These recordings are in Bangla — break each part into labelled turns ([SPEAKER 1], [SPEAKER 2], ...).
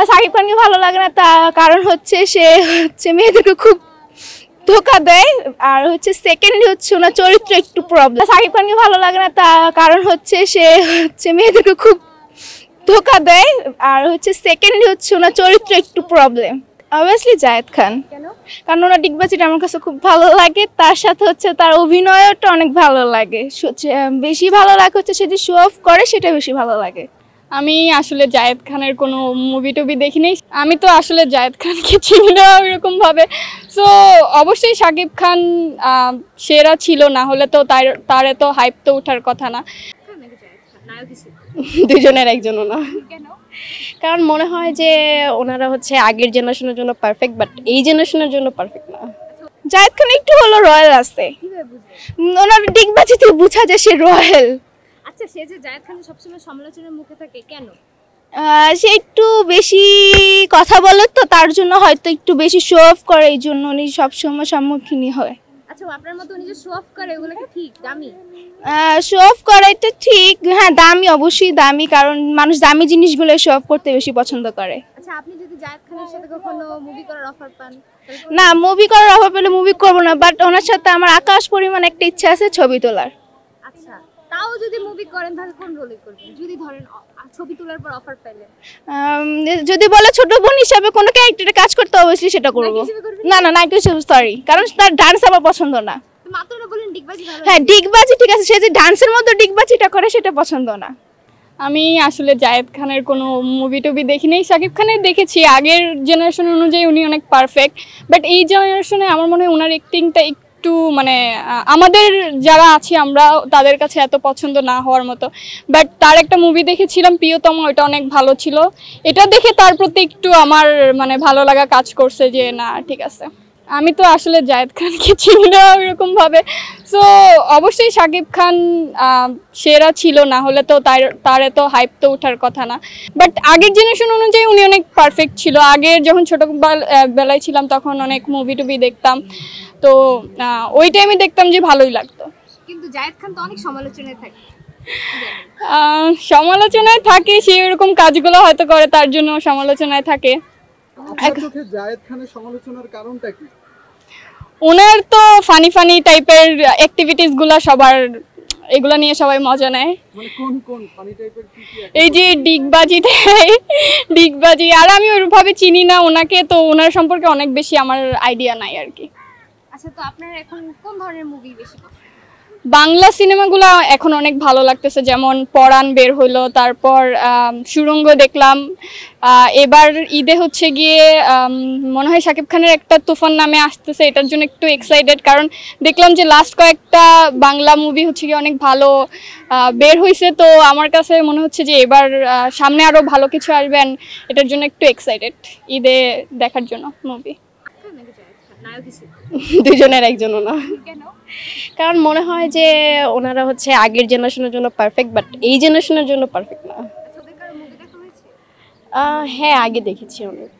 [SPEAKER 1] শাকিব খানকে ভালো লাগে না তা কারণ হচ্ছে সে মেয়েদেরকে খুব ধোকা দেয়, আর সেকেন্ডলি ওনার চরিত্র একটু প্রবলেম। শাকিব খানকে ভালো লাগে না তা কারণ হচ্ছে সে মেয়েদেরকে খুব ধোকা দেয়, আর সেকেন্ডলি ওনার চরিত্র একটু প্রবলেম। অবভিয়াসলি জায়েদ খান, কারণ ওনার ডিগবাজিটা আমার কাছে খুব ভালো লাগে, তার সাথে তার অভিনয়টা অনেক ভালো লাগে। বেশি ভালো লাগে সে যে শো অফ করে সেটা বেশি ভালো লাগে।
[SPEAKER 2] আমি আসলে জায়েদ খানের কোনো মুভি টুভি দেখিনি, আমি তো আসলে জায়েদ খানকে চিনি না ওইরকম ভাবে। সো অবশ্যই শাকিব খান সেরা ছিল, না হলে তো তার এত হাইপ তো ওঠার কথা না।
[SPEAKER 3] দুজনের একজনও না, কারণ মনে হয় যে ওনারা আগের জেনারেশনের জন্য পারফেক্ট, বাট এই জেনারেশনের জন্য পারফেক্ট না।
[SPEAKER 1] জায়েদ খান একটু হলো রয়্যাল আছে, ওনার ডিগবাজিতে বোঝা যায় সে রয়্যাল।
[SPEAKER 4] আচ্ছা, সে যে জায়েদ খান সবসময় সমালোচনার মুখে থাকে কেন?
[SPEAKER 1] সে একটু বেশি কথা বলে, তো তার জন্য হয়তো একটু বেশি শো অফ করে, এই জন্য উনি সবসময় সম্মুখীনই হয়।
[SPEAKER 4] আচ্ছা, আপনার মতো উনি যে শো অফ করে ওগুলো কি ঠিক দামি?
[SPEAKER 1] শো অফ করা এটা ঠিক, হ্যাঁ দামি, অবশ্যই দামি, কারণ মানুষ দামি জিনিসগুলো শো অফ করতে বেশি পছন্দ করে।
[SPEAKER 4] আচ্ছা, আপনি যদি জায়েদ খানের সাথে কখনো মুভি করার অফার পান?
[SPEAKER 1] না, মুভি করার অফার পেলে মুভি করবো না, বাট ওনার সাথে আমার আকাশ পরিমাণ একটা ইচ্ছা আছে ছবি তোলার।
[SPEAKER 4] আচ্ছা, তাও যদি মুভি করেন তাহলে কোন রোলে করবেন? যদি ধরেন ছবি তোলার পর অফার পেলেন,
[SPEAKER 1] যদি বলে ছোট বোন হিসাবে কোনো ক্যারেক্টারে কাজ করতে, অবশ্যই সেটা করবো। না না, নায়িকা হিসেবে সরি, কারণ তার ডান্স আমার পছন্দ না।
[SPEAKER 4] মাত্র বলেন ডিগবাজি ভালো।
[SPEAKER 1] হ্যাঁ, ডিগবাজি ঠিক আছে, সে যে ডান্সের মধ্যে ডিগবাজিটা করে সেটা পছন্দ না।
[SPEAKER 2] আমি আসলে জায়েদ খানের কোনো মুভি টুভি দেখিনি, শাকিব খানের দেখেছি। আগের জেনারেশন অনুযায়ী উনি অনেক পারফেক্ট, বাট এই জেনারেশনে আমার মনে হয় ওনার অ্যাক্টিংটা একটু মানে আমাদের যারা আছি আমরা তাদের কাছে এত পছন্দ না হওয়ার মতো। বাট তার একটা মুভি দেখেছিলাম প্রিয়তম, ওইটা অনেক ভালো ছিল। এটা দেখে তার প্রতি একটু আমার মানে ভালো লাগা কাজ করছে যে না ঠিক আছে। আমি তো আসলে জায়েদ খানকে চিনি না ওইরকম ভাবে। সো অবশ্যই শাকিব খান সেরা ছিল, না হলে তো তার এত হাইপ তো ওঠার কথা না। বাট আগের জেনারেশন অনুযায়ী উনি অনেক পারফেক্ট ছিল। আগের যখন ছোটবেলায় ছিলাম তখন অনেক মুভি টুভি দেখতাম, তো ওই টাইমে দেখতাম যে ভালোই লাগতো।
[SPEAKER 4] কিন্তু জায়েদ খান তো অনেক সমালোচনায় থাকে।
[SPEAKER 2] সমালোচনায় থাকে, সে এরকম কাজগুলো হয়তো করে তার জন্য সমালোচনায় থাকে।
[SPEAKER 5] জায়েদ খানের সমালোচনার কারণটা কি?
[SPEAKER 2] ওনার তো ফানি টাইপের অ্যাক্টিভিটিস গুলা সবার, এগুলা নিয়ে সবাই মজা নেয়।
[SPEAKER 5] মানে কোন ফানি টাইপের কি?
[SPEAKER 2] এই যে ডিগবাজি, আর আমি ওইভাবে চিনি না ওনাকে, তো ওনার সম্পর্কে অনেক বেশি আমার আইডিয়া নাই আর কি।
[SPEAKER 4] আচ্ছা, তো আপনার এখন কোন ধরনের মুভি বেশি পছন্দ?
[SPEAKER 2] বাংলা সিনেমাগুলো এখন অনেক ভালো লাগতেছে, যেমন পরাণ বের হইলো, তারপর সুড়ঙ্গ দেখলাম। এবার ঈদে গিয়ে মনে হয় শাকিব খানের একটা তুফান নামে আসতেছে, এটার জন্য একটু এক্সাইটেড, কারণ দেখলাম যে লাস্ট কয়েকটা বাংলা মুভি গিয়ে অনেক ভালো বের হয়েছে। তো আমার কাছে মনে হচ্ছে যে এবার সামনে আরও ভালো কিছু আসবেন, এটার জন্য একটু এক্সাইটেড ঈদে দেখার জন্য মুভি।
[SPEAKER 3] দুজনের একজনও না, কারণ মনে হয় যে ওনারা আগের জেনারেশনের জন্য পারফেক্ট, বাট এই জেনারেশনের জন্য পারফেক্ট না। হ্যাঁ, আগে দেখেছি অনেক।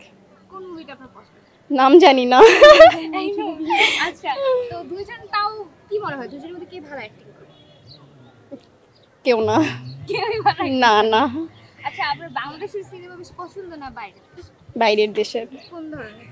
[SPEAKER 4] কোন মুভিটা আপনার পছন্দ?
[SPEAKER 3] নাম জানি না।
[SPEAKER 4] আচ্ছা, তো দুইজন তাও কি মনে হয় দুজনের মধ্যে কে ভালো অ্যাক্টিং করে?
[SPEAKER 3] কেউ না,
[SPEAKER 4] কেউই ভালো
[SPEAKER 3] না না।
[SPEAKER 4] আচ্ছা, আপনার বাংলাদেশের সিনেমা বেশি পছন্দ না বাইরের?
[SPEAKER 3] বাইরের দেশের।
[SPEAKER 4] কোন ধরনের?